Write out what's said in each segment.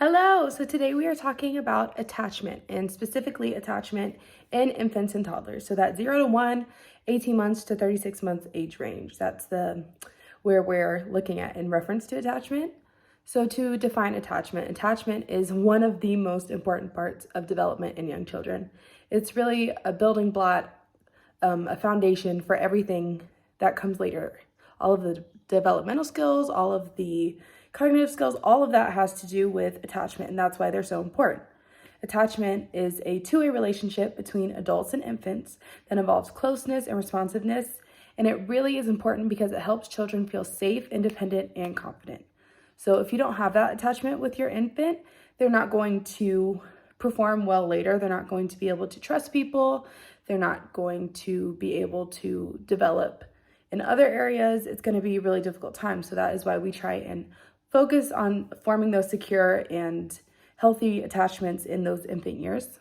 Hello! So today we are talking about attachment, and specifically attachment in infants and toddlers. So that 0 to 1, 18 months to 36 months age range. That's where we're looking at in reference to attachment. So to define attachment, attachment is one of the most important parts of development in young children. It's really a building block, a foundation for everything that comes later. All of the developmental skills, all of the cognitive skills, all of that has to do with attachment, and that's why they're so important. Attachment is a two-way relationship between adults and infants that involves closeness and responsiveness, and it really is important because it helps children feel safe, independent, and confident. So if you don't have that attachment with your infant, they're not going to perform well later. They're not going to be able to trust people. They're not going to be able to develop in other areas. It's going to be a really difficult time. So that is why we try and focus on forming those secure and healthy attachments in those infant years.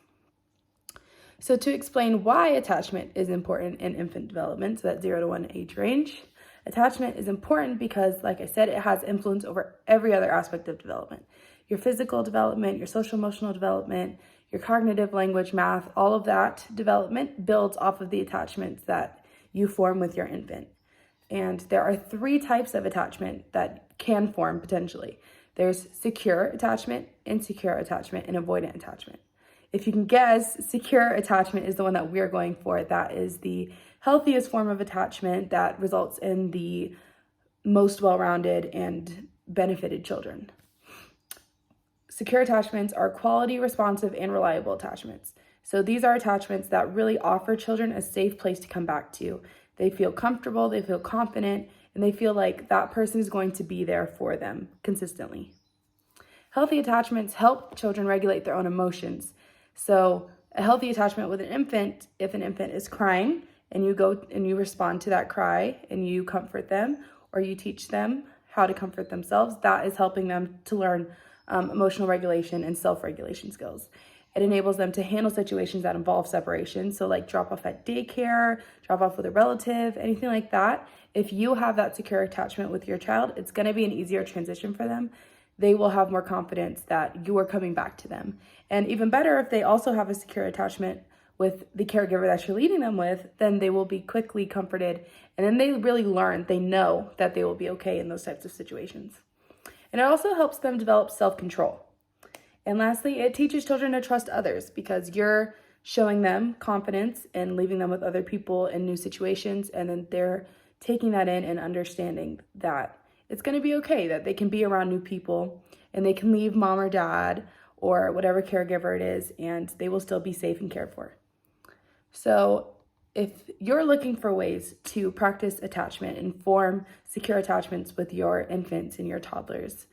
So to explain why attachment is important in infant development, so that 0 to 1 age range, attachment is important because, like I said, it has influence over every other aspect of development. Your physical development, your social emotional development, your cognitive, language, math, all of that development builds off of the attachments that you form with your infant. And there are 3 types of attachment that can form potentially. There's secure attachment, insecure attachment, and avoidant attachment. If you can guess, secure attachment is the one that we're going for. That is the healthiest form of attachment that results in the most well-rounded and benefited children. Secure attachments are quality, responsive, and reliable attachments. So these are attachments that really offer children a safe place to come back to. They feel comfortable, they feel confident, and they feel like that person is going to be there for them consistently. Healthy attachments help children regulate their own emotions. So a healthy attachment with an infant, if an infant is crying and you go and you respond to that cry and you comfort them or you teach them how to comfort themselves, that is helping them to learn emotional regulation and self-regulation skills. It enables them to handle situations that involve separation. So like drop off at daycare, drop off with a relative, anything like that. If you have that secure attachment with your child, it's going to be an easier transition for them. They will have more confidence that you are coming back to them. And even better, if they also have a secure attachment with the caregiver that you're leaving them with, then they will be quickly comforted. And then they really learn, they know that they will be okay in those types of situations. And it also helps them develop self-control. And lastly, it teaches children to trust others because you're showing them confidence and leaving them with other people in new situations. And then they're taking that in and understanding that it's going to be okay, that they can be around new people and they can leave mom or dad or whatever caregiver it is, and they will still be safe and cared for. So if you're looking for ways to practice attachment and form secure attachments with your infants and your toddlers,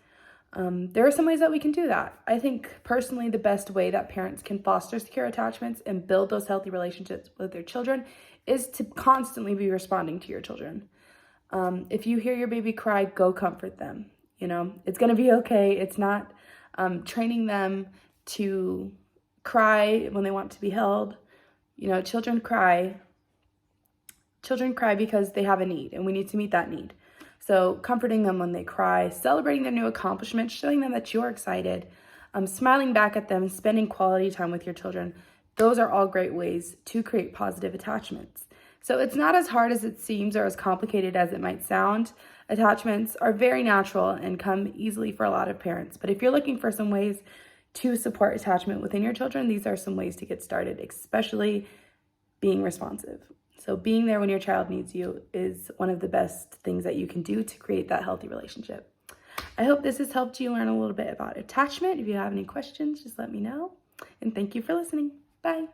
there are some ways that we can do that. I think personally the best way that parents can foster secure attachments and build those healthy relationships with their children is to constantly be responding to your children. If you hear your baby cry, go comfort them. You know, it's going to be okay. It's not training them to cry when they want to be held. You know, children cry because they have a need and we need to meet that need. So comforting them when they cry, celebrating their new accomplishments, showing them that you're excited, smiling back at them, spending quality time with your children. Those are all great ways to create positive attachments. So it's not as hard as it seems or as complicated as it might sound. Attachments are very natural and come easily for a lot of parents. But if you're looking for some ways to support attachment within your children, these are some ways to get started, especially being responsive. So being there when your child needs you is one of the best things that you can do to create that healthy relationship. I hope this has helped you learn a little bit about attachment. If you have any questions, just let me know. And thank you for listening. Bye.